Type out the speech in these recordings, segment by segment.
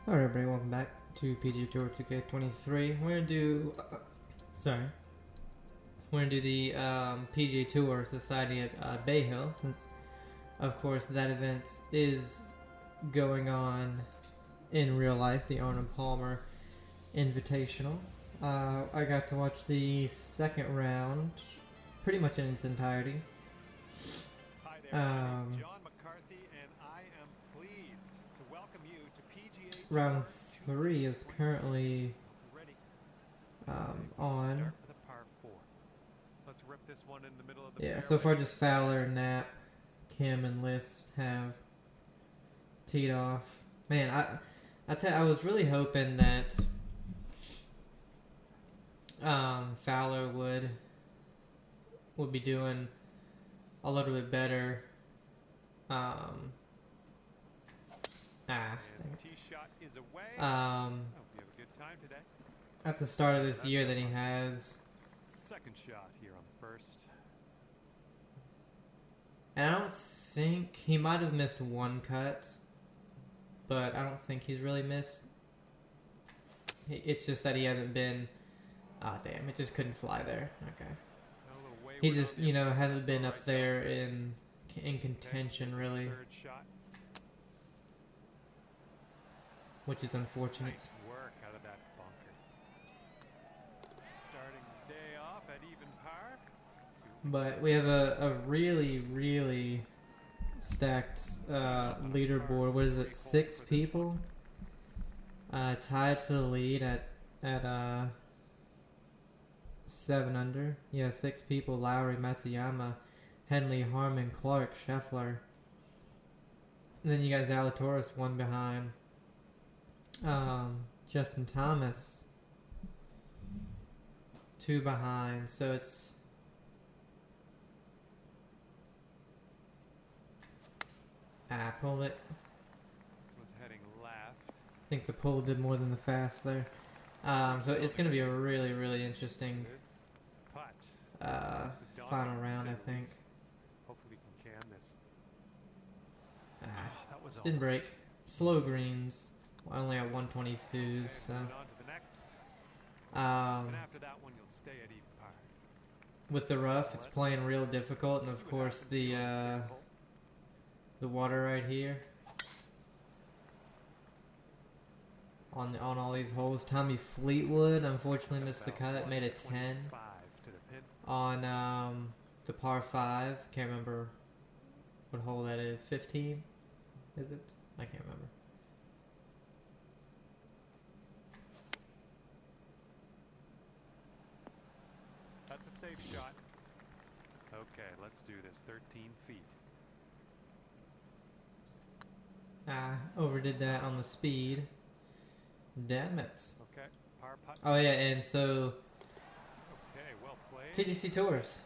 Alright everybody, welcome back to PGA Tour 2K23. We're gonna do, we're gonna do the PGA Tour Society at Bay Hill, since of course that event is going on in real life, the Arnold Palmer Invitational. I got to watch the second round pretty much in its entirety. Hi there, I'm John McCarthy, and I am pleased to welcome you to PGA Tour. Round 3 is currently on. Start with a par 4. Let's rip this one in the middle of the Yeah, fairway. so far just Fowler, Knapp, Kim, and List have teed off. Man, I tell you, I was really hoping that Fowler would be doing a little bit better. And tee shot is away. Hope you have a good time today. At the start of this year than he has. Second shot here on the first. And I don't think he might have missed one cut, but I don't think he's really missed. It's just that he hasn't been. Ah, damn! It just couldn't fly there. Okay. He just, hasn't been up there in contention really, Third shot. which is unfortunate. Nice work out of that bunker. Starting the day off at even par. But we have a really, really stacked leaderboard. What is it? 6 people tied for the lead at 7 under. Yeah, 6 people: Lowry, Matsuyama, Henley, Harmon, Clark, Scheffler. And then you got Zalatoris one behind. Justin Thomas 2 behind. So it's pulled it. This one's heading left. I think the pull did more than the fast there. So it's going to be a really, really interesting This putt. final round, I think. Hopefully we can this. That was Didn't break. Slow greens. Only at 122s, so. On to the next. And after that one, you'll stay at even par. With the rough, it's playing real difficult, and of course the water right here on all these holes. Tommy Fleetwood unfortunately missed the cut. Made a 10 on the par 5. Can't remember what hole that is. 15, is it? I can't remember. That's a safe shot. Okay, let's do this. 13 feet. Overdid that on the speed. Damn it. Okay, par putt. Oh yeah, and so Okay, well played. TGC Tours.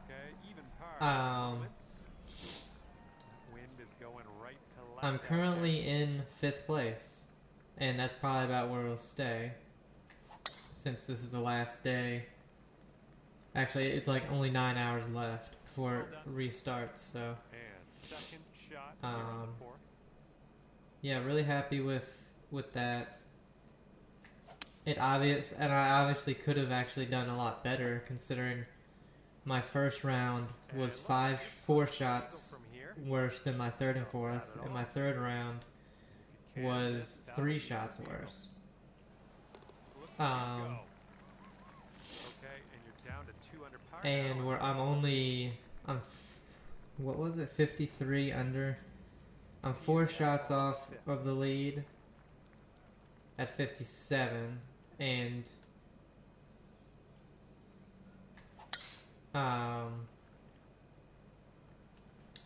Okay, even par. Um, That wind is going right to left. I'm currently in 5th place, and that's probably about where we'll stay, since this is the last day. Actually, it's like only 9 hours left before it restarts, so And second shot here on the fourth. yeah, really happy with that. And I obviously could have actually done a lot better, considering my first round was 4 shots worse than my third and fourth, and my third round was 3 shots worse. Okay, and you're down to 2 under par. And where what was it, 53 under. I'm 4 shots off of the lead at 57, and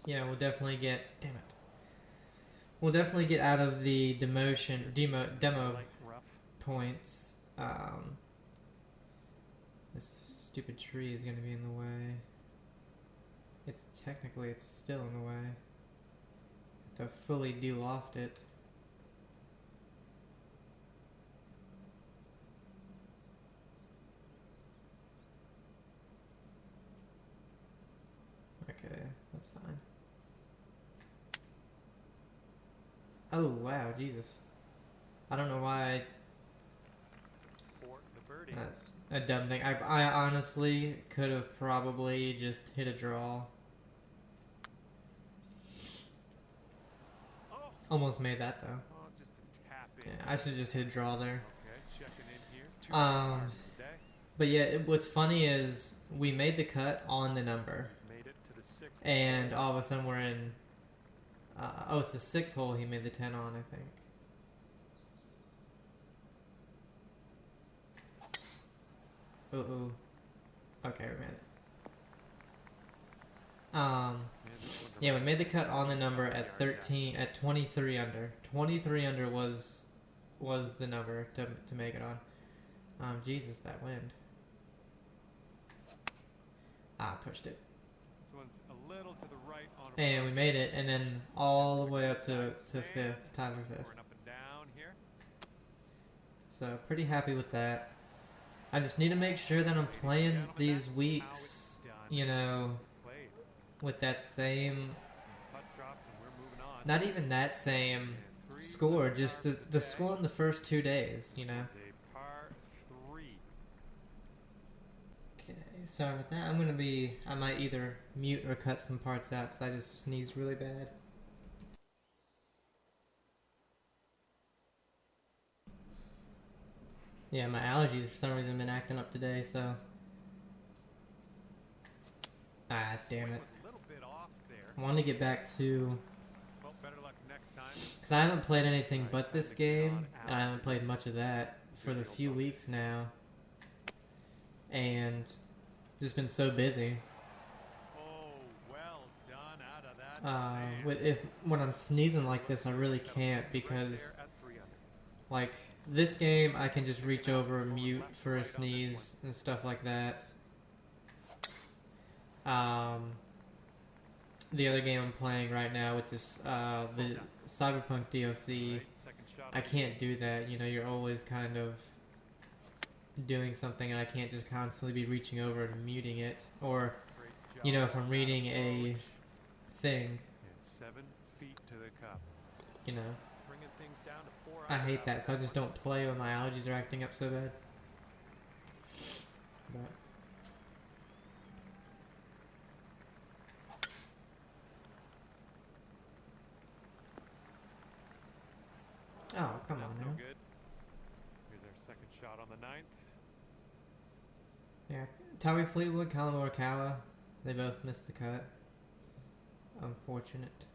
yeah, we'll definitely get. Damn it. We'll definitely get out of the demo Like rough. points. This stupid tree is going to be in the way. It's still in the way. To fully de-loft it. Okay, that's fine. Oh wow, Jesus. I don't know why. For the birdie. That's a dumb thing. I honestly could have probably just hit a draw. Oh, Almost made that though. oh, just a tap in. Yeah, I should just hit a draw there. Okay, checking in here. 2 under par for the day. But yeah, what's funny is we made the cut on the number, Made it to the 6th. and all of a sudden we're in. Oh, it's the 6th hole. He made the 10 on, I think. Ooh. Okay, we made it. Yeah, we made the cut on the number at 13, at 23 under. 23 under was the number to make it on. Jesus, that wind. Pushed it. This one's a little to the right on And we made it, and then all the way up to 5th, tied for 5th. Going up and down here. So pretty happy with that. I just need to make sure that I'm playing these weeks, you know, Played. with that same, Putt drops and we're moving on. not even that same score, just the score in the first 2 days, you know. It's a par 3. Okay, sorry about that. I might either mute or cut some parts out because I just sneezed really bad. Yeah, my allergies for some reason have been acting up today, so. Damn it. Was a little bit off there. I wanted to get back to, Well, better luck next time. because I haven't played anything but this game, and I haven't played much of that for the few weeks now. And just been so busy. Oh, well done out of that. When I'm sneezing like this, I really can't because, There at 3 under. like, this game I can just reach over and mute for a sneeze and stuff like that. The other game I'm playing right now, which is the Cyberpunk DLC, Right, second shot I can't do that. You know, you're always kind of doing something, and I can't just constantly be reaching over and muting it. Or, Great job you know, if I'm on reading that a approach. thing, And 7 feet to the cup. you know, Bringing things down to 4 I under hate after that. So I just one. don't play when my allergies are acting up so bad. But oh, come That's on no now. good. Here's our second shot on the 9th. Yeah, Tommy Fleetwood, Colin Morikawa, they both missed the cut. Unfortunate.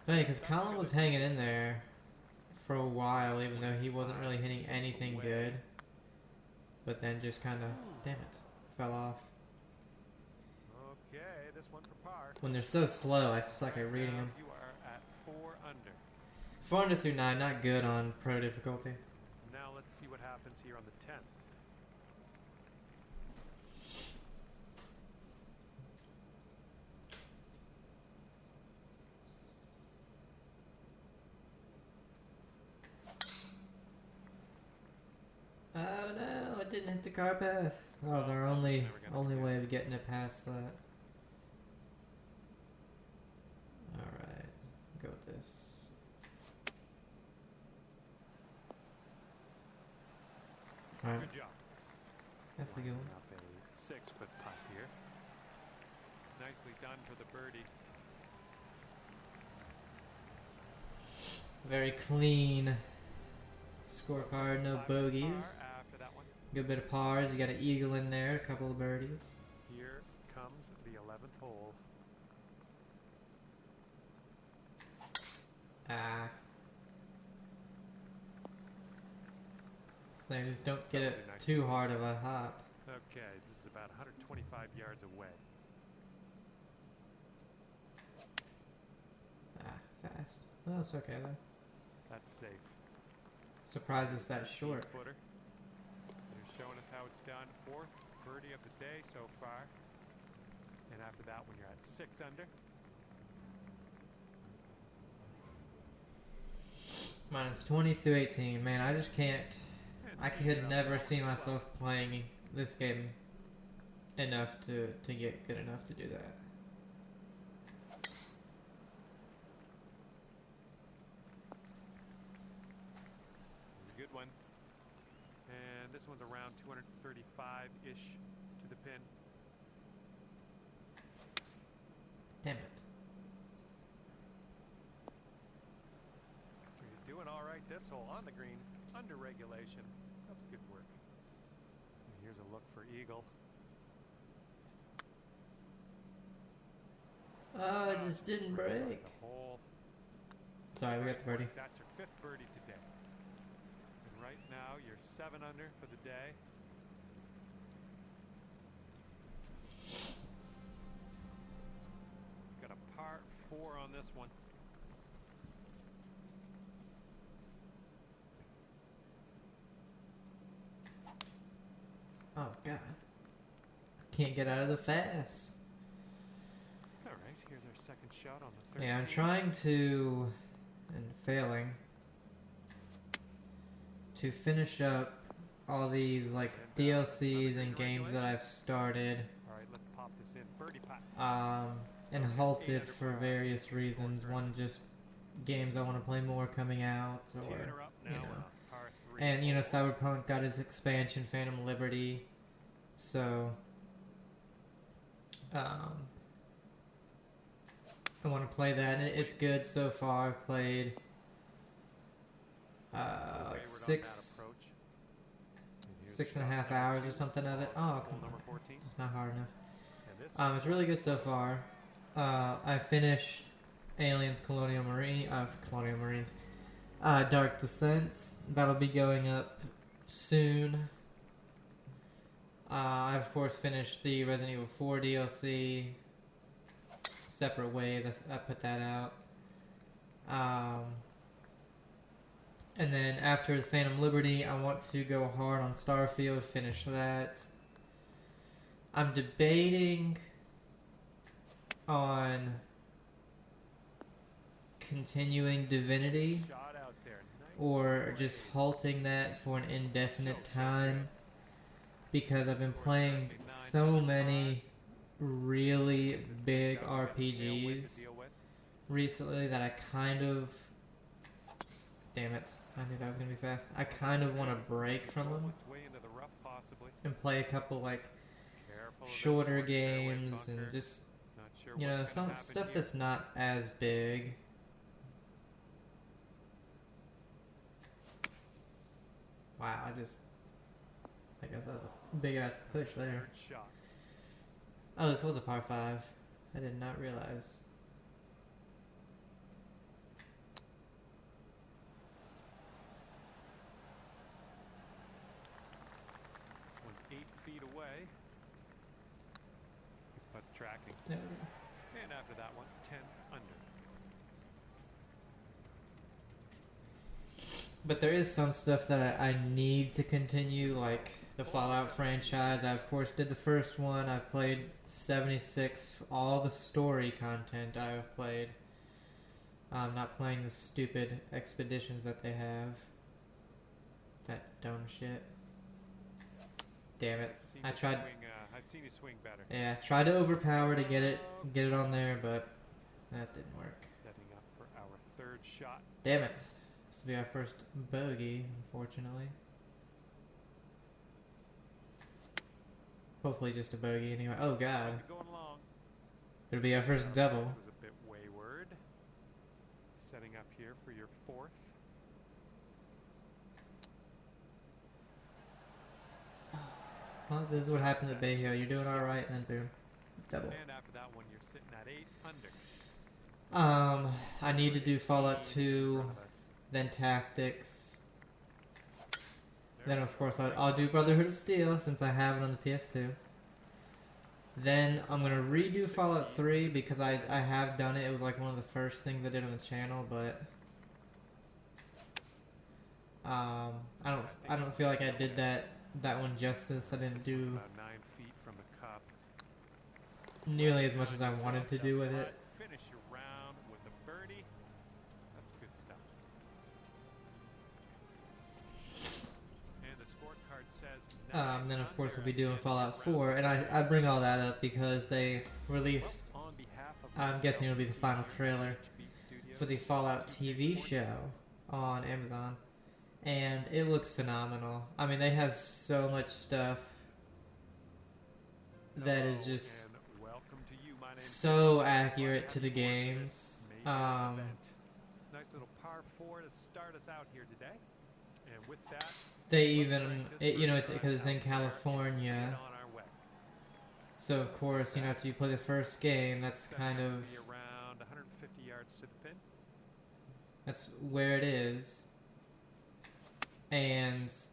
Funny, because Colin was hanging in there for a while, even though he wasn't really hitting anything good. But then just kind of, damn it, fell off. Okay, this one for par. When they're so slow, I suck at reading Now them. you are at 4 under. 4 under through 9, not good on pro difficulty. Now let's see what happens here on the 10th. Oh no, it didn't hit the car path. That was our only way of getting it past that. Alright, go with this. Alright, Good job. that's a good one. Up a 6-foot putt here. Nicely done for the birdie. Very clean scorecard, no 5 under par bogeys. after that one. Good bit of pars, you got an eagle in there, a couple of birdies. Here comes the 11th hole. So just don't get it too hard of a hop. Okay, this is about 125 yards away. Fast. Well, it's okay though. That's safe. Surprised it's that short. 8-footer. They're showing us how it's done. 4th birdie of the day so far. And after that one, you're at 6 under. Minus 20 through 18. Man, I just can't. And I tee could it up never on see the myself playing this game enough to get good enough to do that. This one's around 235-ish to the pin. Damn it. You're doing all right this hole on the green, under regulation. That's good work. And here's a look for eagle. Oh, it just didn't break. The hole. Sorry, we got the birdie. That's your 5th birdie today. And right now, you're 7 under for the day. Got a par 4 on this one. Oh, God. Can't get out of the fast. All right, here's our second shot on the 13th. Yeah, I'm trying to, and failing, to finish up all these, like, DLCs and games that I've started. All right, let's pop this in. Birdie putt. And halted for various reasons. One, just games I want to play more coming out, or, you know. And, you know, Cyberpunk got its expansion, Phantom Liberty, so, I want to play that, and it's good so far. I've played, like 6.5 hours or something of it. Oh, come on. It's not hard enough. It's really good so far. I finished Aliens Colonial Marines. Dark Descent. That'll be going up soon. I of course finished the Resident Evil 4 DLC. Separate ways, I put that out. And then after the Phantom Liberty, I want to go hard on Starfield, finish that. I'm debating on continuing Divinity or just halting that for an indefinite time, because I've been playing so many really big RPGs recently that I kind of, damn it, I knew that was gonna be fast. I kind of want to break from them and play a couple like shorter games and just, you know, some stuff that's not as big. Wow, I guess that was a big ass push there. Oh, this was a par 5. I did not realize. This one's 8 feet away. This putt's tracking. Yeah. And after that one, 10 under. But there is some stuff that I need to continue, like the Fallout franchise. I of course did the first one. I've played 76, all the story content I have played. I'm not playing the stupid expeditions that they have. That dumb shit. Damn it. I tried. I've seen you swing better. Yeah, tried to overpower to get it on there, but that didn't work. Setting up for our 3rd shot. Damn it. This will be our first bogey, unfortunately. Hopefully just a bogey anyway. Oh god. It'll be our first double. This was a bit wayward. Setting up here for your 4th. Well, this is what happens at Bay Hill. You're doing alright, and then boom. Double. And after that one, you're sitting at 8 under. I need to do Fallout 2, then Tactics. Then, of course, I'll do Brotherhood of Steel, since I have it on the PS2. Then, I'm going to redo Fallout 3, because I have done it. It was like one of the first things I did on the channel, but I don't feel like I did that one justice. I didn't do about 9 feet from the cup. nearly as much as I wanted to do with it. Finish your round with a birdie. That's good stuff. And the scorecard says Then of course we'll be doing Fallout 4, and I bring all that up because they released, I'm guessing it'll be the final trailer for the Fallout TV show on Amazon, and it looks phenomenal. I mean, they have so much stuff that is just and welcome to you. My name's so accurate to the games. major event. Nice little par 4 to start us out here today. And with that, They let's even, crank this you know, first it's because it's in drive out there and California. get on our way. So of course, you know, after you play the first game, that's Setting kind up of to be around 150 yards to the pin. that's where it is. And This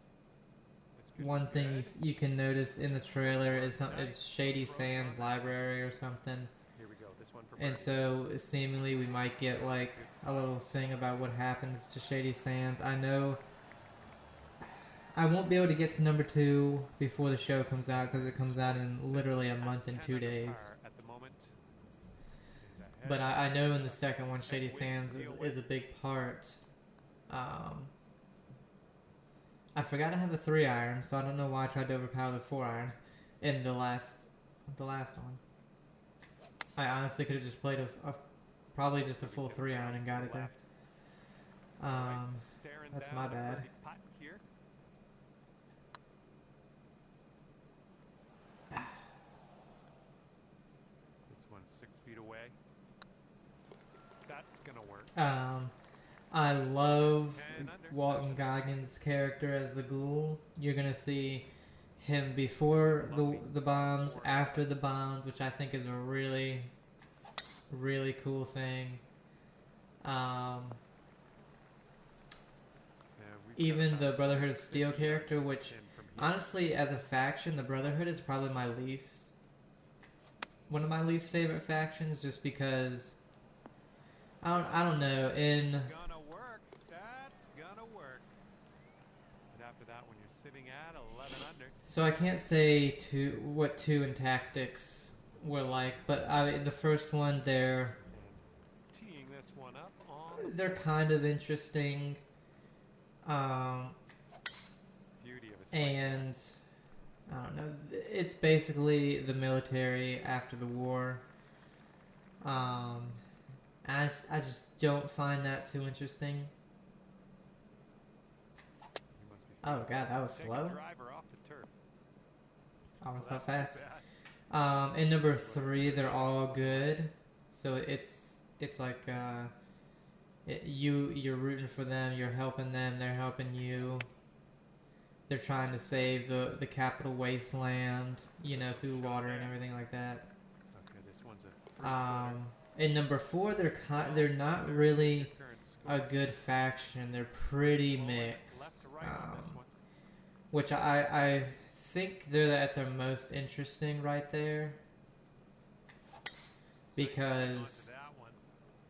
could one be thing good. you can notice in the trailer is Shady Sands Library or something. Here we go. This one for And so seemingly we might get like a little thing about what happens to Shady Sands. I know I won't be able to get to number 2 before the show comes out because it comes out in literally a month and 2 days. At the moment. But I know in the second one, Shady Sands is a big part. I forgot to have the 3-iron, so I don't know why I tried to overpower the 4-iron in the last one. I honestly could have just played probably just a full 3-iron and got it there. That's my bad. This one's 6 feet away. That's gonna work. I love Walton Goggins' character as the ghoul. You're gonna see him before the bombs, after the bombs, which I think is a really, really cool thing. Even the Brotherhood of Steel character, which honestly, as a faction, the Brotherhood is probably one of my least favorite factions, just because I don't know. Gonna work. That's gonna work. And after that, when you're sitting at 11 under. So I can't say what 2 in tactics were like, but the first one they're Teeing this one up on they're kind of interesting. beauty of a swing. And I don't know. It's basically the military after the war. I just don't find that too interesting. You must be Oh god, that was Take a slow. driver off the turf. Almost Well, that that's fast. too bad. In number 3, they're all good. So it's like you're rooting for them, you're helping them, they're helping you. They're trying to save the capital wasteland, you know, through water and everything like that. Okay, this one's a free-floater. In number 4, they're not really Current a score. good faction. They're pretty mixed. Left to right on this one. Which I think they're at their most interesting right there. Because, Onto that one.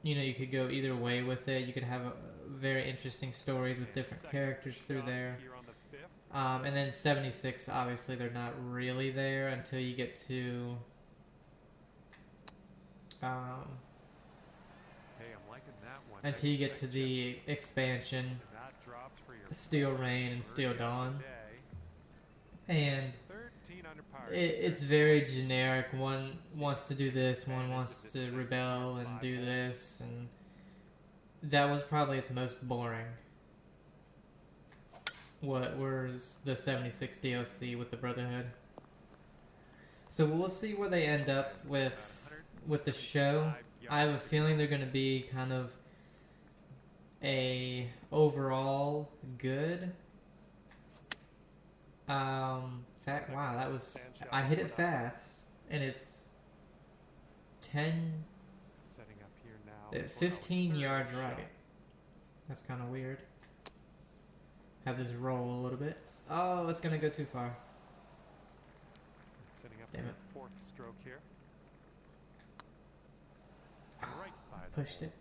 you know, you could go either way with it. You could have very interesting stories with different Second characters through shot there. Here on the 5th. And then 76, obviously, they're not really there until you get to... Hey, I'm liking that one. until you get Nice to the expansion, And that drops for your Steel Rain and Steel birdie of the Dawn. day. And 13 under par. it's very generic. One wants to do this, one wants to rebel and do this, and that was probably its most boring. What was the 76 DLC with the Brotherhood? So we'll see where they end up with the show. I have a feeling they're going to be kind of a overall good. Wow, that was I hit it fast, and it's 10, Setting up here now. 15 yards right. That's kind of weird. Have this roll a little bit. Oh, it's gonna go too far. Setting up Damn the it. 4th stroke here. Right by the Pushed hole. it.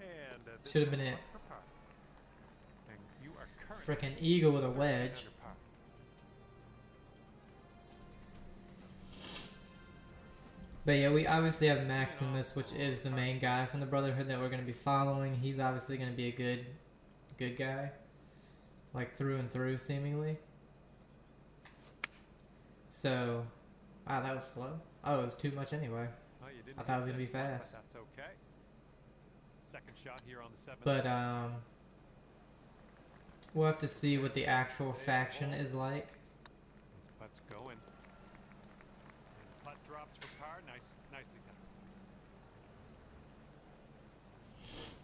And this Should have been one it. for par. And you are currently Frickin' eagle with a 13 wedge. under par. But yeah, we obviously have Maximus, which is the main guy from the Brotherhood that we're going to be following. He's obviously going to be a good guy, like through and through, seemingly. So, wow, that was slow. Oh, it was too much anyway. Oh, you didn't I thought it was hit gonna be this one, but fast. That's okay. Second shot here on the 7th. But We'll have to see what the actual faction is like. This putt's going. And the putt drops for par. Nicely done.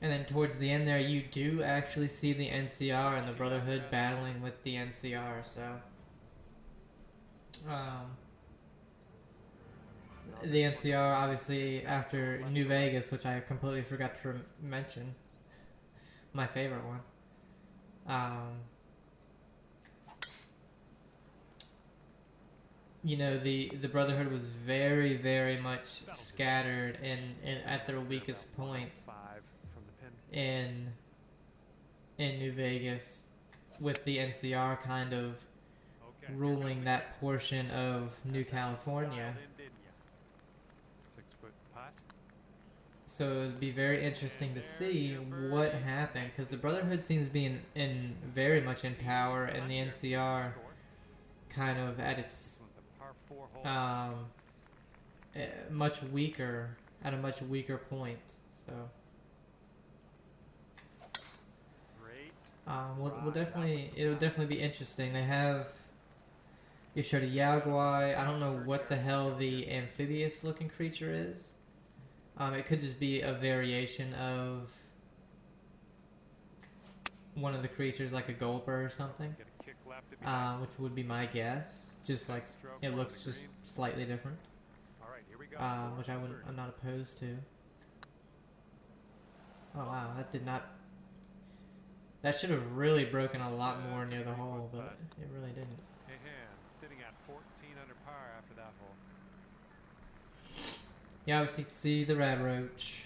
And then towards the end there, you do actually see the NCR and the Brotherhood battling with the NCR, so... the NCR, obviously, after New Vegas, which I completely forgot to mention, my favorite one. You know, the Brotherhood was very, very much scattered and at their weakest point in New Vegas, with the NCR kind of ruling that portion of New California. 6-foot putt. So it'd be very interesting to see what happened, because the Brotherhood seems to be in very much in power, and the NCR kind of at its much weaker, at a much weaker point. So we'll definitely, it'll definitely be interesting. They have, you showed a Yaguai. I don't know what the hell the amphibious looking creature is. It could just be a variation of one of the creatures, like a gulper or something, which would be my guess. Just like it looks just slightly different, which I'm not opposed to. Oh wow, that did not. That should have really broken a lot more near the hole, but it really didn't. Sitting at 14 under par after that hole. Yeah, obviously you can see the red roach.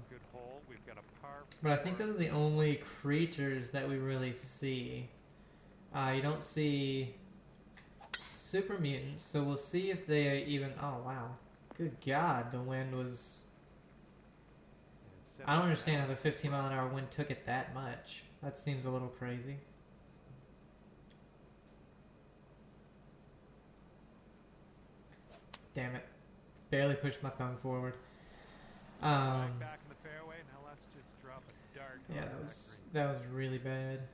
Good hole. We've got a par. But I think those are the only creatures that we really see. You don't see super mutants, so we'll see if they even. Oh wow, good God, the wind was. I don't understand how the 15-mile-an-hour wind took it that much. That seems a little crazy. Damn it. Barely pushed my thumb forward. Back in the fairway. Now let's just drop a dart. Yeah, that was really bad.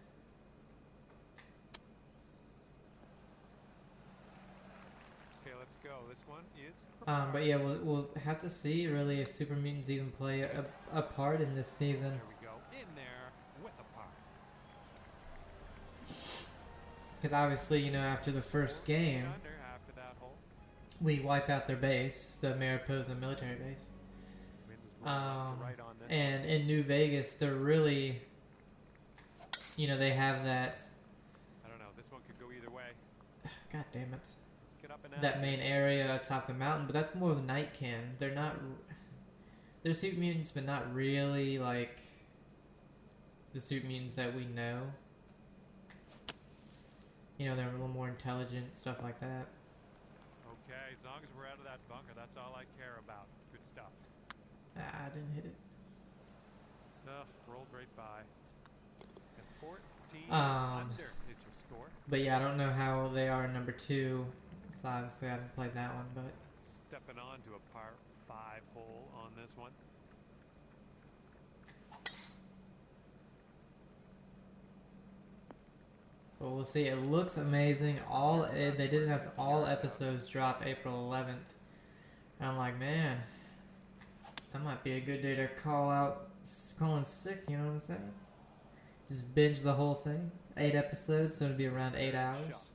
Okay, let's go. This one is. But yeah, we'll have to see really if super mutants even play a part in this season. There we go. In there with a par. Because obviously, you know, after the first game, After that hole. we wipe out their base, the Mariposa military base. And in New Vegas, they're really, you know, they have that. I don't know. This one could go either way. God damn it. Get up and That main area atop the mountain, but that's more of night can. They're not. They're super mutants, but not really like the super mutants that we know. You know, they're a little more intelligent, stuff like that. Okay, as long as we're out of that bunker, that's all I care about. Good stuff. I didn't hit it. Rolled right by. And 14 under is your score. But yeah, I don't know how they are in number 2. Because obviously I haven't played that one, but... Stepping on to a par 5 hole on this one. But we'll see. It looks amazing. They did announce all episodes drop April 11th. And I'm like, man, that might be a good day to call in sick, you know what I'm saying? Just binge the whole thing. 8 episodes, so it'll be around 8 hours.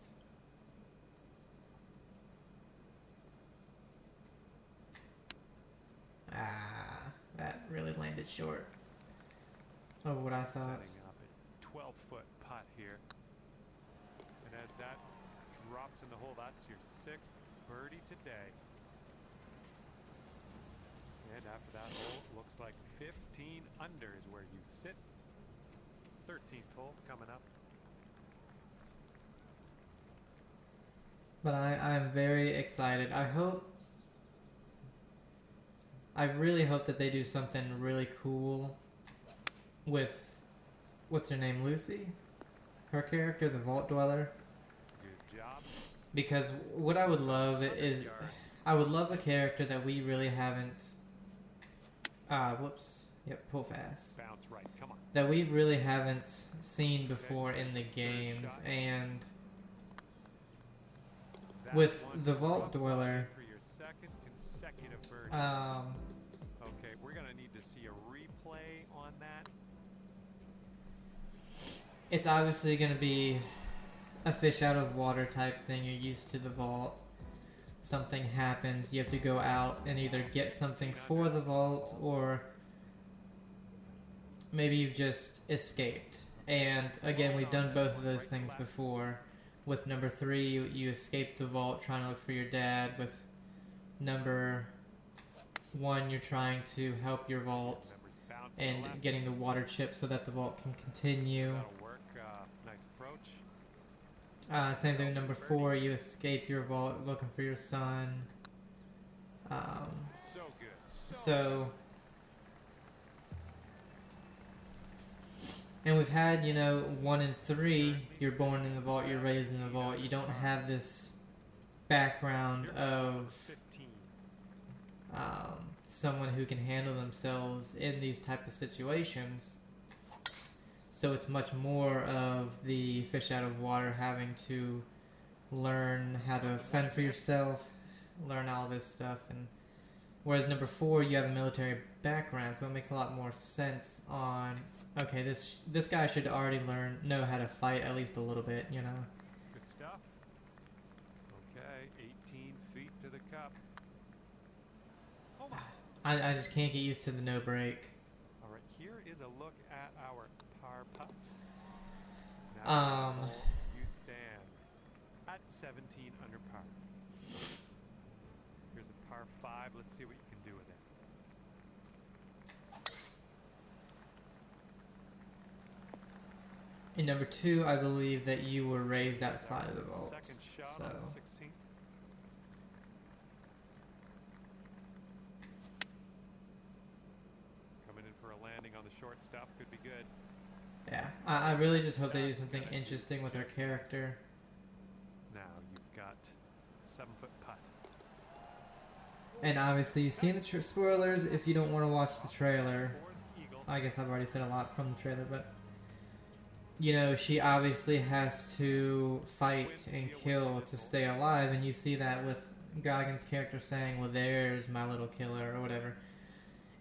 That really landed short of what I thought. Setting up a 12-foot putt here. And as that drops in the hole, that's your 6th birdie today. And after that hole, looks like 15 under is where you sit. 13th hole coming up. But I'm very excited. I really hope that they do something really cool with, what's her name, Lucy? Her character, the Vault Dweller. Good job. Because what I would love I would love a character that we really haven't, Yep, pull fast. Bounce right. Come on. That we really haven't seen before Okay, in the third games, shot. and That with one the Vault drops on Dweller, in for your second consecutive birdie. Okay, we're gonna need to see a replay on that. it's obviously going to be a fish out of water type thing. You're used to the vault. Something happens, you have to go out and either get something for the vault, or maybe you've just escaped. And again, we've done both of those things before. With number 3, you escape the vault trying to look for your dad. With number 1, you're trying to help your vault and getting the water chip so that the vault can continue. That'll work. Nice approach. Same thing with number 4, you escape your vault looking for your son. So good. So, and we've had, 1 and 3, you're born in the vault, you're raised in the vault. You don't have this background of 15. someone who can handle themselves in these type of situations. So it's much more of the fish out of water, having to learn how to fend for yourself, learn all this stuff. And whereas number 4, you have a military background, so it makes a lot more sense on, okay, this guy should already know how to fight at least a little bit, Good stuff. Okay, 18 feet to the cup. I just can't get used to the no break. All right, here is a look at our par putt. Um, Now, you stand at 17 under par. Here's a par 5. Let's see what you can do with it. In number 2, I believe that you were raised outside of the vault. Second shot So on the 16th. Coming in for a landing on the short stuff. Could be good. yeah, I really just hope they do something interesting with her character. Now you've got 7-foot putt. And obviously, you've seen the spoilers if you don't want to watch the trailer. Fourth eagle. I guess I've already said a lot from the trailer, but she obviously has to fight and kill to stay alive, and you see that with Goggins' character saying, well, there's my little killer, or whatever.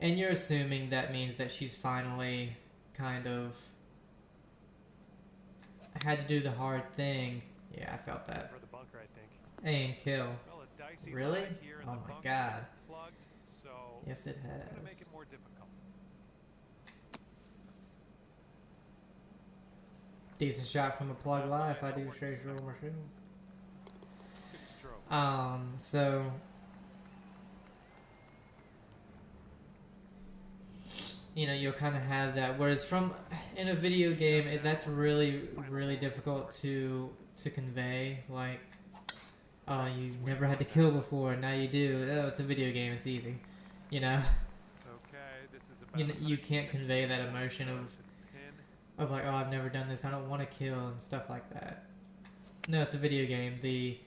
And you're assuming that means that she's finally kind of had to do the hard thing. Yeah, I felt that. For the bunker, I think. And kill. Well, a dicey Really? line here, and Oh the my bunker God. is plugged, so Yes, it it's going to make has. it more difficult. Decent shot from a plug life. I do straight roll my shoe. Good stroke. So you'll kind of have that. Whereas in a video game, that's really, really difficult to convey. Like, oh, you never had to kill before, now you do. Oh, it's a video game, it's easy. Okay, this is about You can't convey that emotion to the pin. of like, oh, I've never done this, I don't want to kill and stuff like that. No, it's a video game. The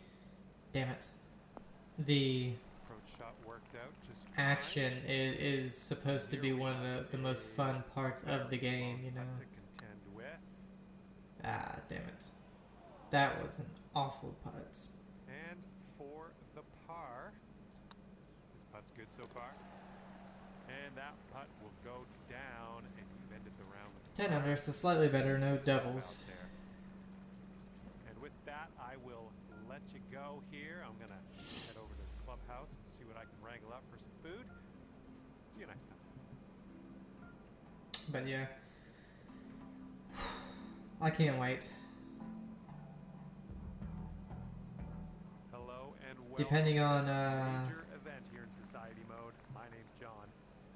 Approach shot worked out just fine. action is supposed to be one of the most fun parts of the game, To contend with. Ah, damn it. That was an awful putt. And for the par, this putt's good so far. And that putt will go down, and you've ended the round with 10 under, so slightly better, no doubles. out there. And with that, I will let you go here. I'm going to head over to the clubhouse and see what I can wrangle up for some food. See you next time. But yeah. I can't wait. Hello and welcome Depending to on, this major event here in Society Mode. My name's John,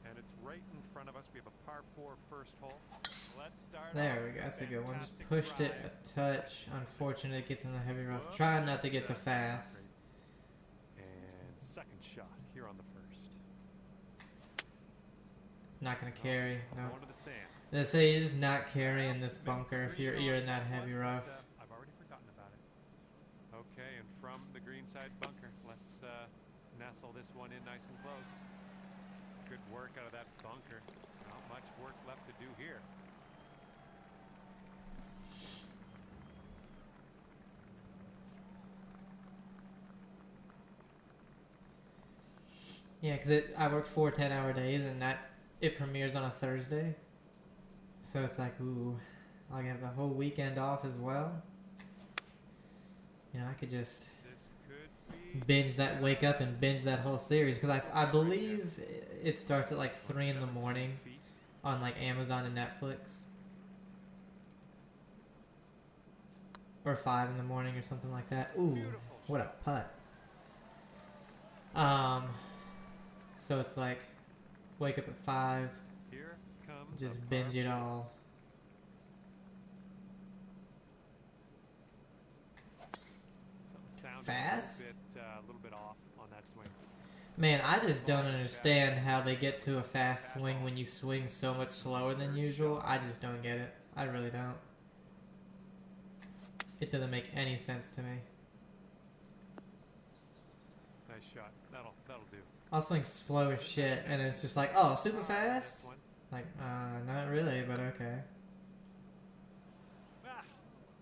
and it's right in front of us. We have a par 4 first hole. Let's start. There we go, that's a good one. Just pushed it a touch. Unfortunate it gets in the heavy rough. Trying not to get the fast. And second shot here on the first. Not gonna carry. No. Going to the sand. They say you're just not carrying this bunker if you're in that heavy rough. I've already forgotten about it. Okay, and from the green side bunker, let's nestle this one in nice and close. Good work out of that bunker. Not much work left to do here. Yeah, because I work 4 10-hour days, and it premieres on a Thursday. So it's like, ooh, I'll get the whole weekend off as well. You know, I could just binge that, wake up and binge that whole series. Because I believe it starts at like 3 in the morning on like Amazon and Netflix. Or 5 in the morning or something like that. Ooh, what a putt. So it's like, wake up at 5, Here comes just binge it all. Fast? A little bit off on that swing. Man, I just don't understand how they get to a fast swing when you swing so much slower than usual. I just don't get it. I really don't. It doesn't make any sense to me. Nice shot. That'll do. I'll swing slow as shit, and it's just like, oh, super fast? Like, not really, but okay. Ah,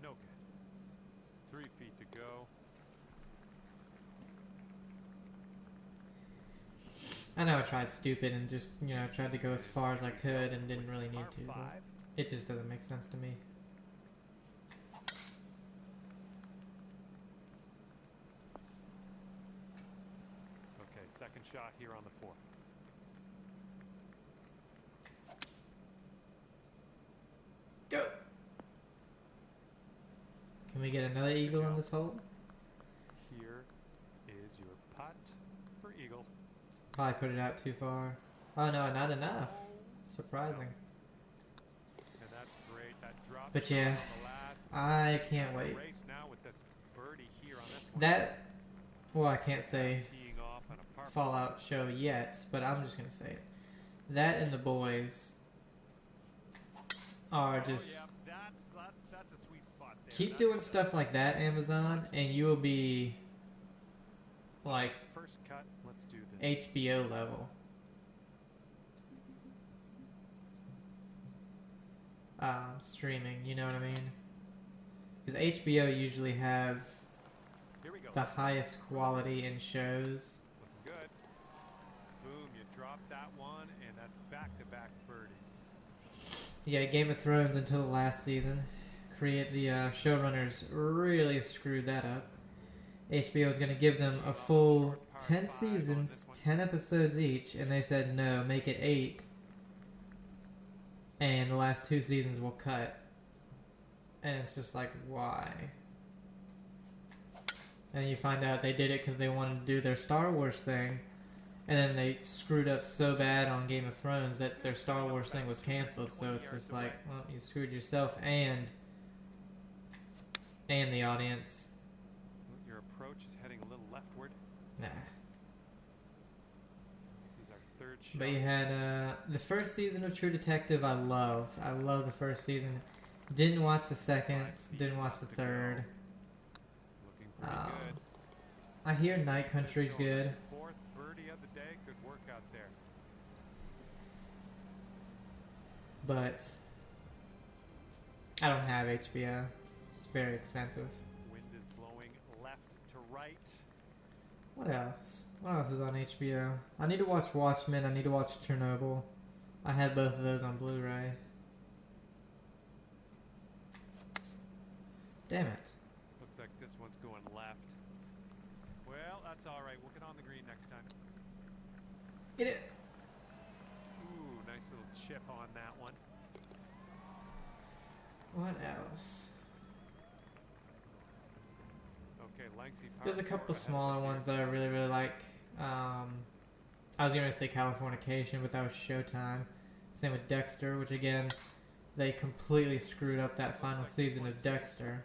no good. 3 feet to go. I know I tried stupid and just, you know, tried to go as far as I could and didn't really need to, but it just doesn't make sense to me. Okay, second shot here on the 4. Go! Can we get another eagle on this hole? Here is your putt for eagle. Probably put it out too far. Oh no, not enough. Surprising. And that's great. That drop But yeah, I can't wait. Now with this birdie here on this one. That, well, I can't say Teeing off on a par Fallout show yet, but I'm just gonna say it. That and the boys are just that's a sweet spot there. keep doing stuff like that, Amazon, and you will be like First cut, let's do this. HBO level. Streaming, you know what I mean? Because HBO usually has Here we go. the highest quality in shows. Looking good. Boom, you dropped that one, and that's back-to-back birdies. Yeah, Game of Thrones until the last season. The showrunners really screwed that up. HBO was going to give them a full 10 seasons, 10 episodes each, and they said no, make it 8. And the last 2 seasons will cut. And it's just like, why? And you find out they did it because they wanted to do their Star Wars thing. And then they screwed up so bad on Game of Thrones that their Star Wars thing was canceled. So it's just like, well, you screwed yourself and the audience. Your approach is heading a little leftward. Nah. This is our third shot. But you had the first season of True Detective. I loved the first season. Didn't watch the second. Didn't watch the third. Looking pretty good. I hear Night Country's good. Fourth birdie of the day. Good work out there. But I don't have HBO. It's very expensive. Wind is blowing left to right. What else? What else is on HBO? I need to watch Watchmen. I need to watch Chernobyl. I had both of those on Blu-ray. Damn it. Looks like this one's going left. Well, that's all right. We'll get on the green next time. Get it. Ooh, nice little chip on that one. What else? Okay, lengthy par There's a four couple ahead of smaller us here. ones that I really, really like. I was going to say Californication, but that was Showtime. Same with Dexter, which again, they completely screwed up that final season of Dexter.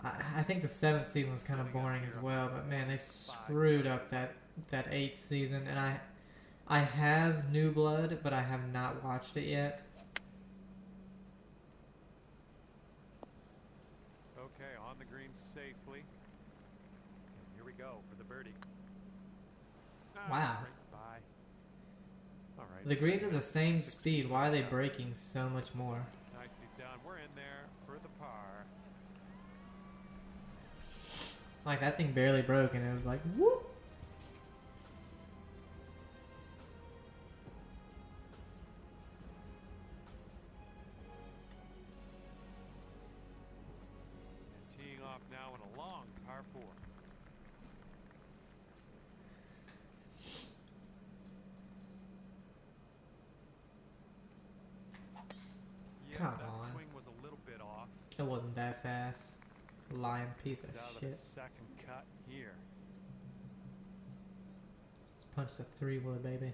I think the 7th season was kind of boring as well, but man, they screwed up that 8th season. And I have New Blood, but I have not watched it yet. Okay, on the green safely. And here we go for the birdie. Wow. Great bye. right. The greens are the same 6 speed. feet Why are they out. breaking so much more? Nicely done. We're in there for the par. Like, that thing barely broke, and it was like, whoop. And teeing off now in a long par 4. Yeah, Come that on. swing was a little bit off. It wasn't that fast. Lying piece of He's out of shit. the second cut here. Just punch the 3-wood, baby.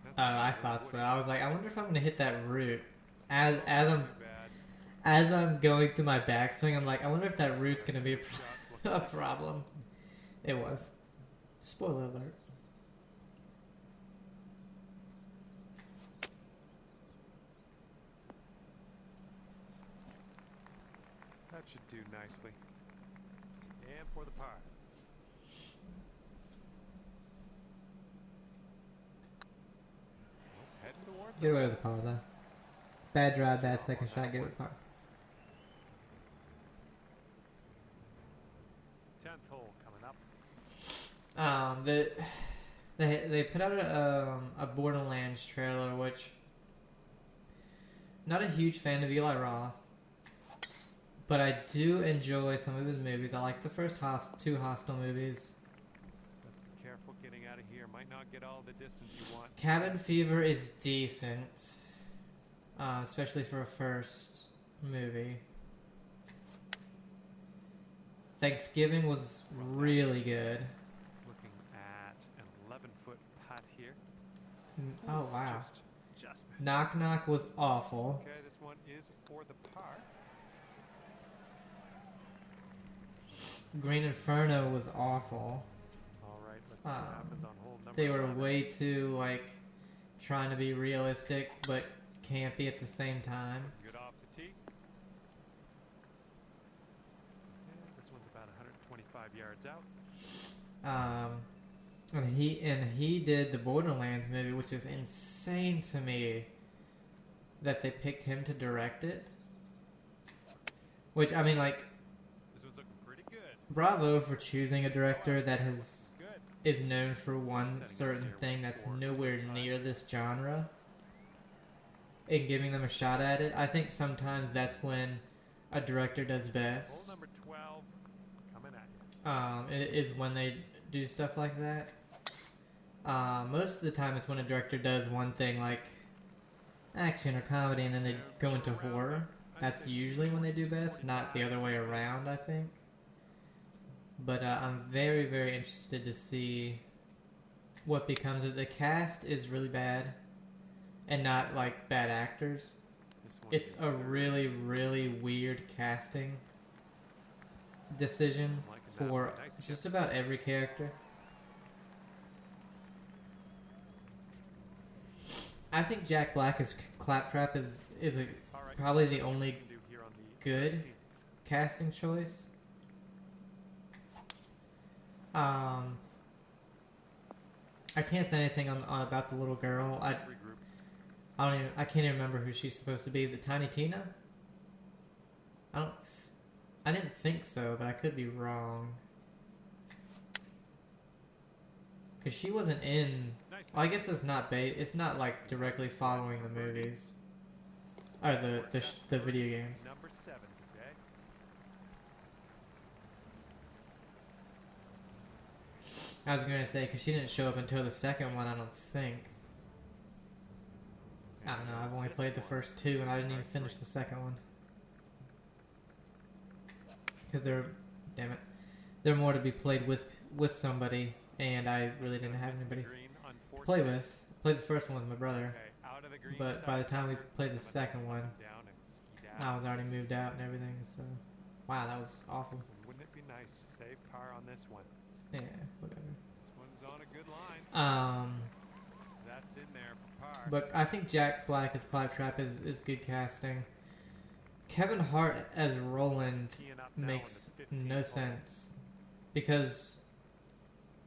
That's Oh, I really thought so. woody. I was like, I wonder if I'm gonna hit that root. As Not I'm too bad. as I'm going through my backswing, I'm like, I wonder if that root's gonna be Shots a looking like problem. It was. Spoiler alert. that should do nicely. And for the par. Well, it's heading towards Get it. away with the par, though. Bad drive, bad second shot, get with the par. 10th hole coming up. They put out a Borderlands trailer, which not a huge fan of Eli Roth, but I do enjoy some of his movies. I like the first two Hostel movies. Let's be careful getting out of here. Might not get all the distance you want. Cabin Fever is decent, especially for a first movie. Thanksgiving was really good. Looking at an 11-foot putt here. Oh wow. Just missed. Knock Knock was awful. Okay, this one is for the par. Green Inferno was awful. All right, let's see what happens on hole number They were 11. way too like trying to be realistic but campy at the same time. Good off the tee. Yeah, this one's about 125 yards out. And he did the Borderlands movie, which is insane to me that they picked him to direct it. Which I mean, like, This one's looking pretty good. bravo for choosing a director that Good. is known for one Setting up certain here thing with that's 4, nowhere 45. near this genre and giving them a shot at it. I think sometimes that's when a director does Hole best. number 12 coming at you. It is when they do stuff like that. Most of the time it's when a director does one thing like action or comedy and then they go into horror. That's usually when they do best, not the other way around, I think. But I'm very, very interested to see what becomes of it. The cast is really bad and not like bad actors. This one It's is a really, really weird casting decision I'm liking that for one. Nice just about every character. I think Jack Black as Claptrap is All right, probably the let's see what only we can do here on the good 13th. casting choice. I can't say anything on about the little girl. Regroup. I can't even remember who she's supposed to be. Is it Tiny Tina? I didn't think so, but I could be wrong. Cause she wasn't in. Nice. Well, I guess it's not it's not like directly following the movies or the video games. Number 7 today. I was gonna say because she didn't show up until the second one. I don't think. I don't know. I've only This played the one. first two, and I didn't even finish the second one. Because damn it, they're more to be played with somebody, and I really didn't have Missed the anybody green, to play unfortunately. with. Played the first one with my brother, Okay, out of the green but by the side time we corner, played the someone second needs to one, come down and ski down. I was already moved out and everything. So, wow, that was awful. Wouldn't it be nice to save par on this one? Yeah, whatever. This one's on a good line. That's in there for par. But I think Jack Black as Claptrap is good casting. Kevin Hart as Roland Teeing up now on makes the 15th no hole. sense because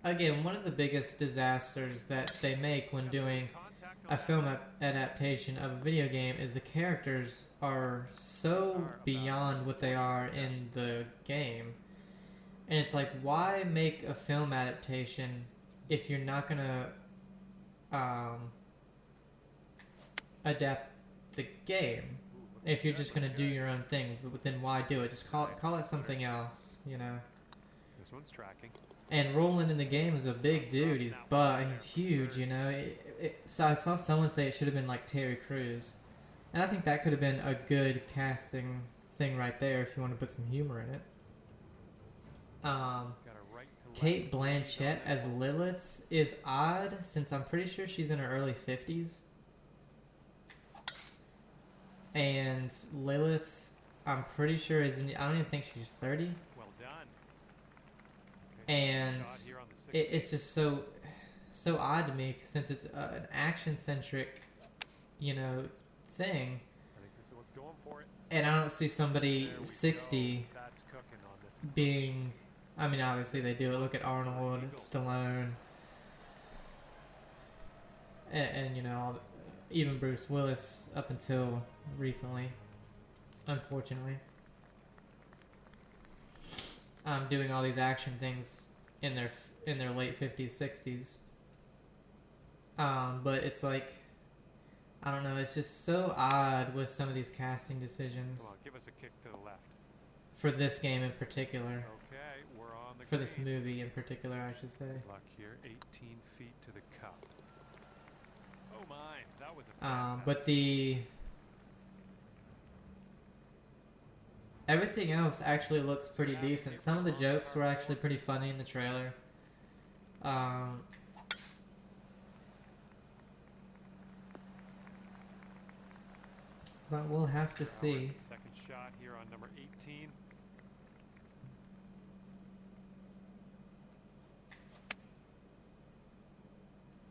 again, one of the biggest disasters that they make when doing a film adaptation of a video game is the characters are so beyond what they are in the game. And it's like, why make a film adaptation if you're not going to adapt the game? If you're just going to do your own thing, then why do it? Just call it something else, you know? This one's tracking. And Roland in the game is a big dude. He's huge, you know. So I saw someone say it should have been like Terry Crews, and I think that could have been a good casting thing right there if you want to put some humor in it. Kate Blanchett as Lilith is odd since I'm pretty sure she's in her early 50s, and Lilith, I'm pretty sure I don't even think she's 30. Well done. And it's just so odd to me since it's an action-centric, you know, thing. I think this is what's going for it. And I don't see somebody 60 That's cooking on this. being... I mean, obviously they do it. Look at Arnold, Stallone, and you know, even Bruce Willis up until recently, unfortunately. Doing all these action things in their late 50s, 60s. But it's like, I don't know, it's just so odd with some of these casting decisions. Come on, give us a kick to the left. For this game in particular. Okay, we're on the For this green. movie in particular, I should say. Luck here, 18 feet to the cup. Oh my, that was a fantastic But everything else actually looks pretty decent. Some of the jokes were actually pretty funny in the trailer. But we'll have to see. Second shot here on number 18.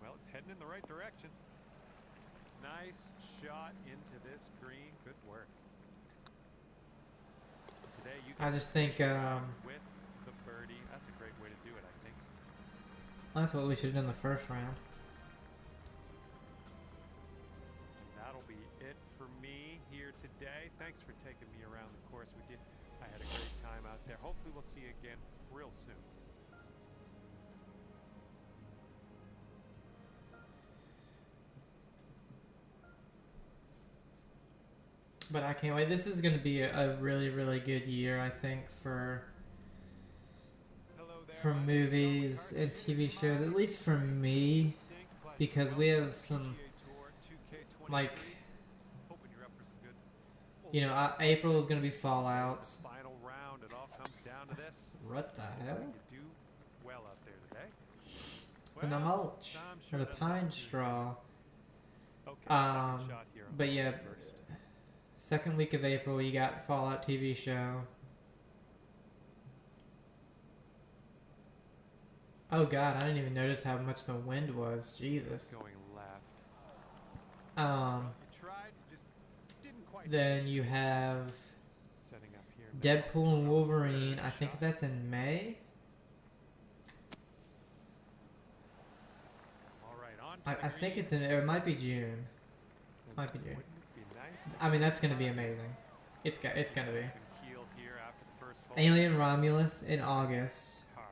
Well, it's heading in the right direction. Nice shot into this green. Good work. Today you I just think with the birdie. That's a great way to do it, I think. that's what we should have done the first round. That'll be it for me here today. Thanks for taking me around the course with you. I had a great time out there. Hopefully we'll see you again real soon. But I can't wait. This is going to be a really, really good year, I think, for movies and TV shows. At least for me, because we have some, like, you know, April is going to be Fallout. Final round, it all comes down to this. What the hell? You do well out there today. It's the mulch or the pine straw. Okay, second shot here on But the yeah, first. second week of April, you got Fallout TV show. Oh god, I didn't even notice how much the wind was. Jesus. Going left. You tried, just didn't quite. Then you have Setting up here. Deadpool and Wolverine. I think that's in May. All right, on to I the think green. it's in, or it might be June. Might be June. Wouldn't it be nice to I mean, see that's gonna be some amazing. It's gonna be. even keel here after the first hole? Alien Romulus in August. Par.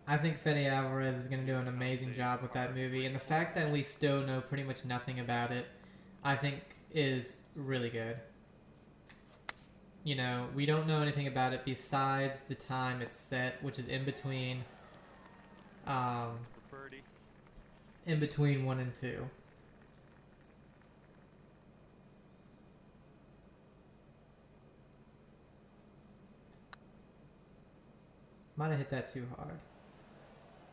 I think Fede Alvarez is going to do an amazing job with that movie, and the fact that we still know pretty much nothing about it, I think is really good. You know, we don't know anything about it besides the time it's set, which is in between For birdie. 1 and 2. Might have hit that too hard.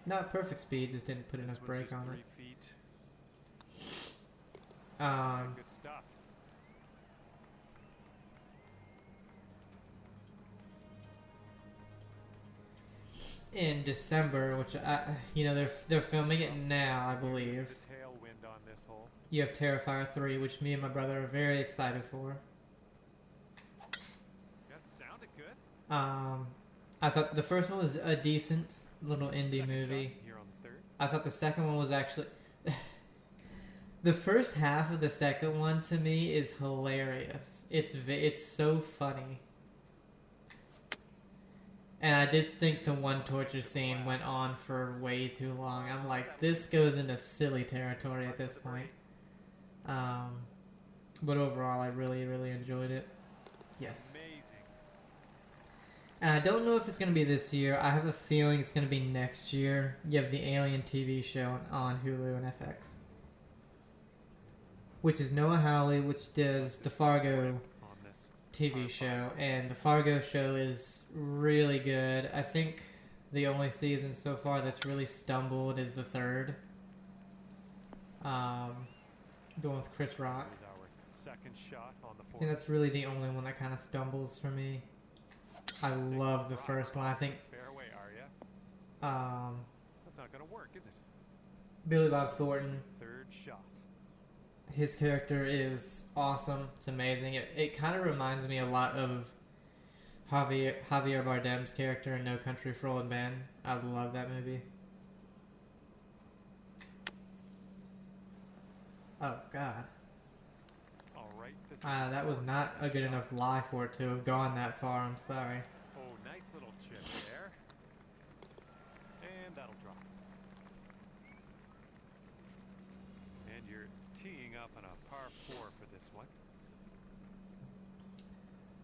Not perfect speed, just didn't put This enough was brake just on 3 it. feet. Good stuff. In December, which you know, they're filming it now, I believe. Here's the tailwind on this hole. You have Terrifier 3, which me and my brother are very excited for. That sounded good. I thought the first one was a decent little indie Second movie. shot here on I thought the second one was actually the first half of the second one to me is hilarious. It's so funny. And I did think the one torture scene went on for way too long. I'm like, this goes into silly territory at this point. But overall, I really, really enjoyed it. Yes. And I don't know if it's going to be this year. I have a feeling it's going to be next year. You have the Alien TV show on Hulu and FX. Which is Noah Hawley, which does the Fargo TV show. And the Fargo show is really good. I think the only season so far that's really stumbled is the third. The one with Chris Rock. I think that's really the only one that kind of stumbles for me. I love the first one. I think that's not gonna work, is it? Billy Bob Thornton, Third shot. his character is awesome. It's amazing. It kind of reminds me a lot of Javier Bardem's character in No Country for Old Men. I love that movie. Oh, God. That was not a good enough lie for it to have gone that far. I'm sorry. Oh, nice little chip there. And that'll drop. And you're teeing up on a par 4 for this one.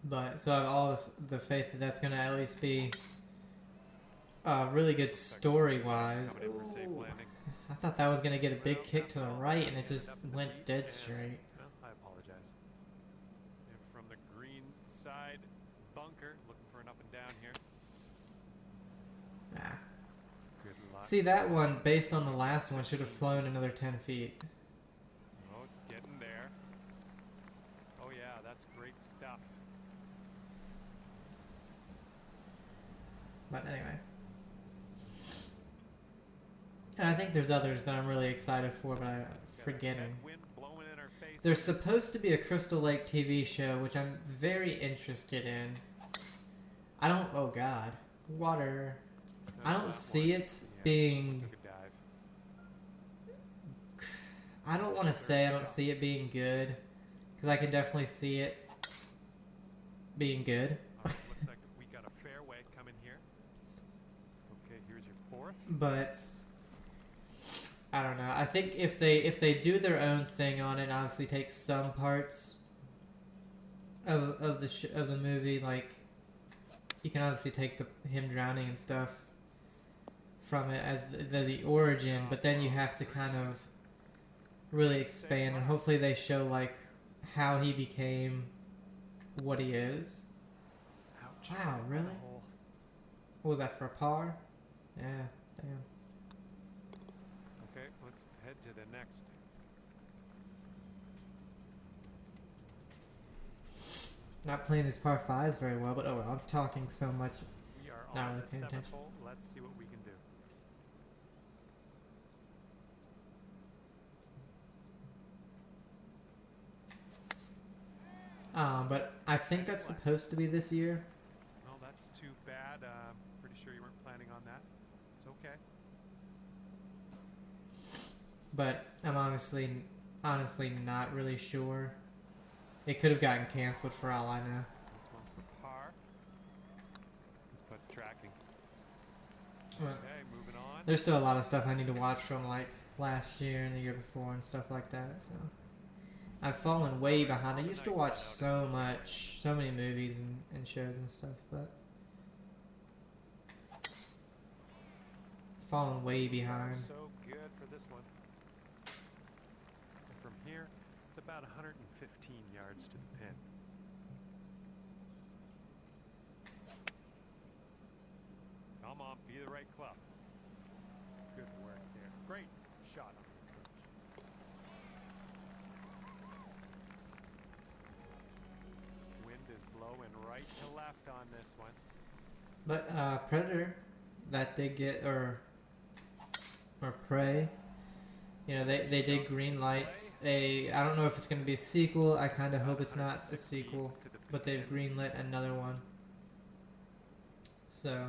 But, so I have all the faith that that's going to at least be really good story-wise. I thought that was going to get a big kick to the right, and it just went dead straight. I apologize. And from the green side bunker, looking for an up and down here. Nah. Good luck. See, that one, based on the last one, should have flown another 10 feet. Oh, it's getting there. Oh yeah, that's great stuff. But anyway. And I think there's others that I'm really excited for, but I'm forgetting. There's supposed to be a Crystal Lake TV show, which I'm very interested in. I don't... Oh, God. Water. I don't see it being... I don't want to say I don't see it being good, because I can definitely see it being good. Looks like we got a fairway coming here. Okay, here's your fourth. But... I don't know. I think if they do their own thing on it, and obviously take some parts of the movie, like you can obviously take him drowning and stuff from it as the origin, but then you have to kind of really expand, and hopefully they show like how he became what he is. Ouch. Wow, really? What was that, for a par? Yeah, damn. Okay, let's head to the next. Not playing these par 5s very well, but oh well, I'm talking so much. We are Not on really the paying 7th attention. hole. Let's see what we can do. But I think that's supposed to be this year. Well, that's too bad. Pretty sure you weren't planning on that. It's okay. But I'm honestly not really sure. It could have gotten canceled for all I know. This one's for par. This putt's tracking. Well, Okay, moving on. there's still a lot of stuff I need to watch from like last year and the year before and stuff like that. So I've fallen way behind. I used to watch so many movies and shows and stuff, but fallen way behind. So good for this one. And from here, it's about 115 yards to the pin. Come on, be the right club. Good work there. Great shot on the approach. Wind is blowing right to left on this one. But Predator, that did get or Prey. You know, they did green lights I don't know if it's going to be a sequel. I kind of hope it's not a sequel, but they've greenlit another one. So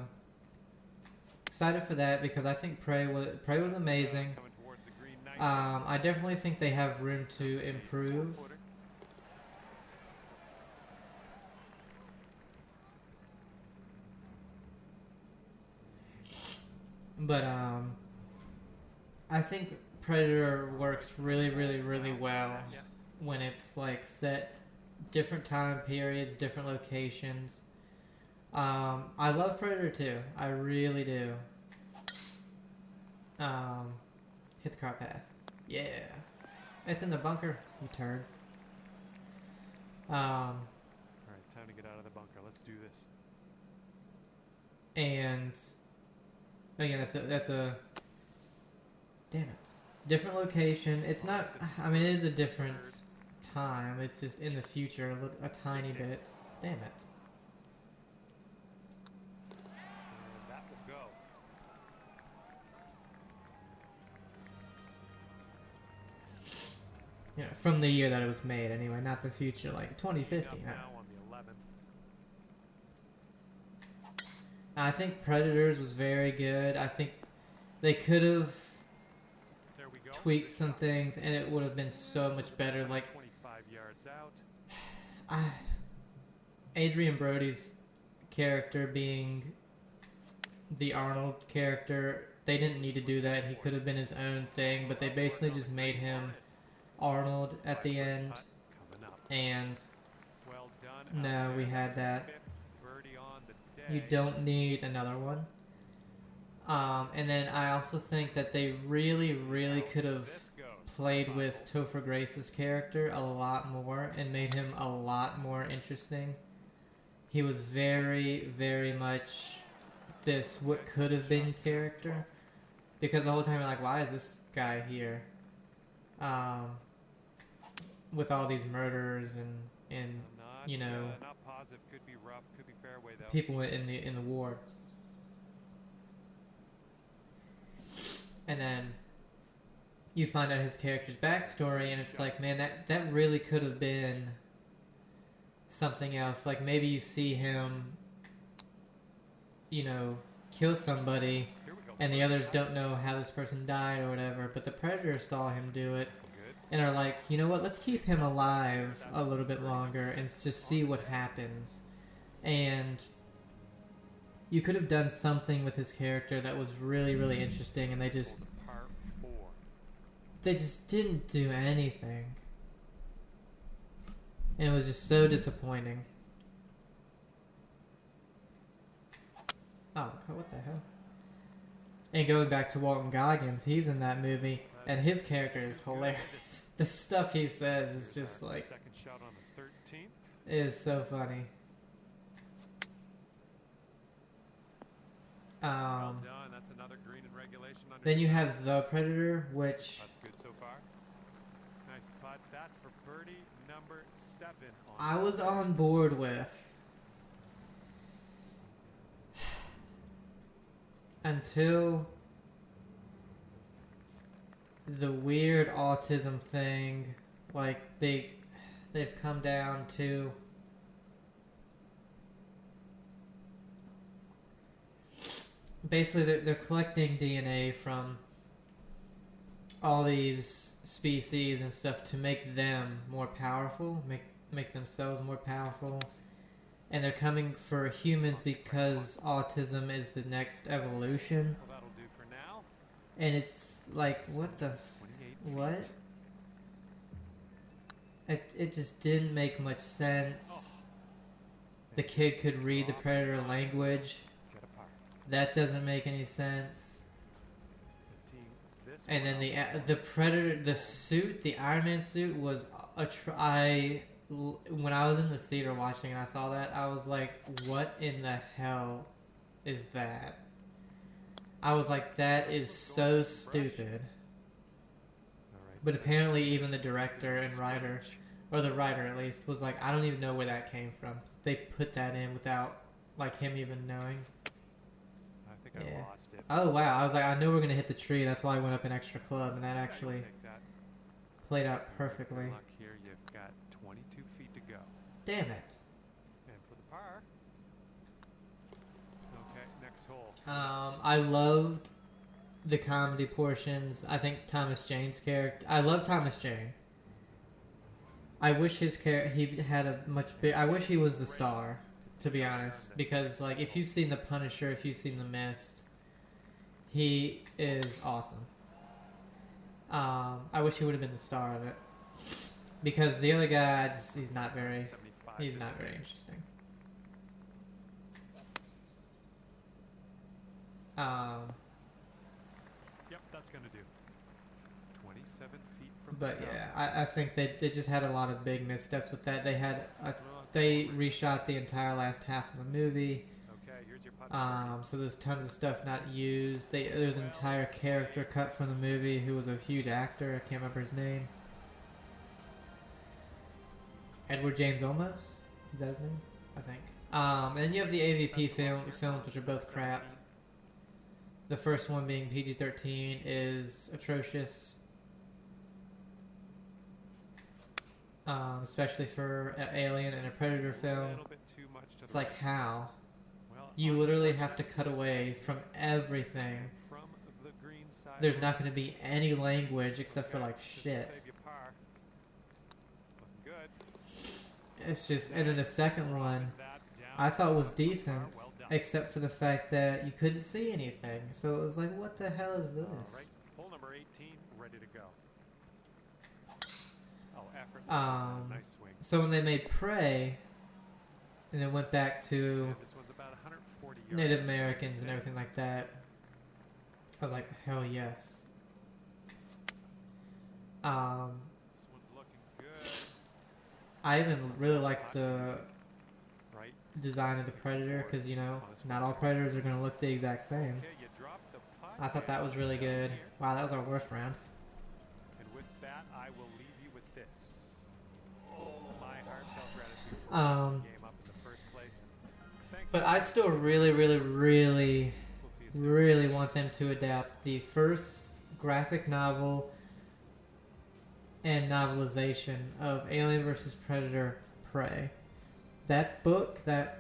excited for that because I think Prey was amazing. Coming towards the green nicely. I definitely think they have room to improve. But I think Predator works really, really, really well when it's like set different time periods, different locations. I love Predator 2. I really do. Hit the car path. Yeah. It's in the bunker, you turds. All right, time to get out of the bunker. Let's do this. And again, that's a damn it, different location. It's not. I mean, it is a different time. It's just in the future, a tiny bit. Damn it. And that will go. Yeah, from the year that it was made, anyway, not the future, like 2050. Now on the 11th. I think Predators was very good. I think they could have There we go. tweaked some things, and it would have been so much better. Like 25 yards out. Adrian Brody's character being the Arnold character, they didn't need to do that. He could have been his own thing, but they basically just made him Arnold at the end. Coming up. And Well done. no, we had that. Fifth birdie on the day. You don't need another one. And then I also think that they really, really could have This goes. played with Topher Grace's character a lot more and made him a lot more interesting. He was very, very much this what could have been character, because the whole time you're like, why is this guy here? With all these murders and Not, you know, not positive. Could be rough. Could be fairway though. people in the war. And then you find out his character's backstory, and it's like, man, that really could have been something else. Like, maybe you see him, you know, kill somebody, Here we go. and the others don't know how this person died or whatever, but the Predator saw him do it, Good. and are like, you know what, let's keep him alive a little bit longer and just see what happens. And you could have done something with his character that was really, really interesting, and they just Par 4. didn't do anything. And it was just so disappointing. Oh, what the hell? And going back to Walton Goggins, he's in that movie, and his character is hilarious. The stuff he says is just like, Second shot on the 13th. it is so funny. Well done. That's another green in regulation. Then you have The Predator, which That's good so far. Nice putt. That's for birdie number 7. I was on board with until the weird autism thing. Like they've come down to basically they're collecting DNA from all these species and stuff to make them more powerful, make themselves more powerful. And they're coming for humans because autism is the next evolution. Well, that'll do for now. And it's like, what the 28 what? It just didn't make much sense. The kid could read the Predator language. Get a par. That doesn't make any sense. The team this And then one the Predator, the suit, the Iron Man suit was when I was in the theater watching and I saw that, I was like, what in the hell is that? I was like, that is so stupid. All right, But so apparently even the director and writer, or the writer at least, was like, I don't even know where that came from. They put that in without like him even knowing. I think Yeah. I lost it. Oh wow, I was like, I know we're going to hit the tree, that's why I went up an extra club, and that Yeah, actually you'll take that. played out perfectly. Good luck here. You've got 22 feet to go. Damn it. And for the par. Okay, next hole. I loved the comedy portions. I think Thomas Jane's character. I love Thomas Jane. I wish his character he had a much big. I wish he was the star, to be honest, because like if you've seen The Punisher, if you've seen The Mist, he is awesome. I wish he would have been the star of it, because the other guy, he's not very interesting. Yep, that's going to do. 27 feet from But the yeah, cup. I think they just had a lot of big missteps with that. They reshot the entire last half of the movie. Okay, here's your putt. So there's tons of stuff not used. There's an entire character cut from the movie who was a huge actor. I can't remember his name. Edward James Olmos? Is that his name? I think. And then you have the AVP films, which are both crap. The first one being PG-13 is atrocious. Especially for an Alien and a Predator film. It's like, how? You literally have to cut away from everything. There's not going to be any language except for like shit. It's just, and then the second one I thought was decent, except for the fact that you couldn't see anything. So it was like, what the hell is this? Hole number 18, ready to go. Oh, effortless. Nice swing. So when they made Prey, and then went back to This one's about 140 yards. Native Americans and everything like that, I was like, hell yes. This one's looking good. I even really liked the Right. design of the Predator, because, you know, not all Predators are going to look the exact same. Okay, you dropped the putt. I thought that was really good. Wow, that was our worst round. And with that, I will leave you with this. My heartfelt gratitude for Um, the game up in the first place. Thanks. But I still really, really, really, We'll see you soon. really want them to adapt the first graphic novel and novelization of Alien vs. Predator Prey. That book, that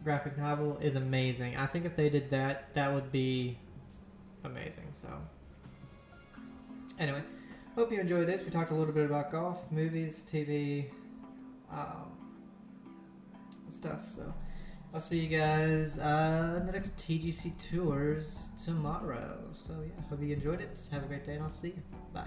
graphic novel is amazing. I think if they did that, that would be amazing. So, anyway, hope you enjoyed this. We talked a little bit about golf, movies, TV, stuff. So, I'll see you guys in the next TGC Tours tomorrow. So, yeah, hope you enjoyed it. Have a great day, and I'll see you. Bye.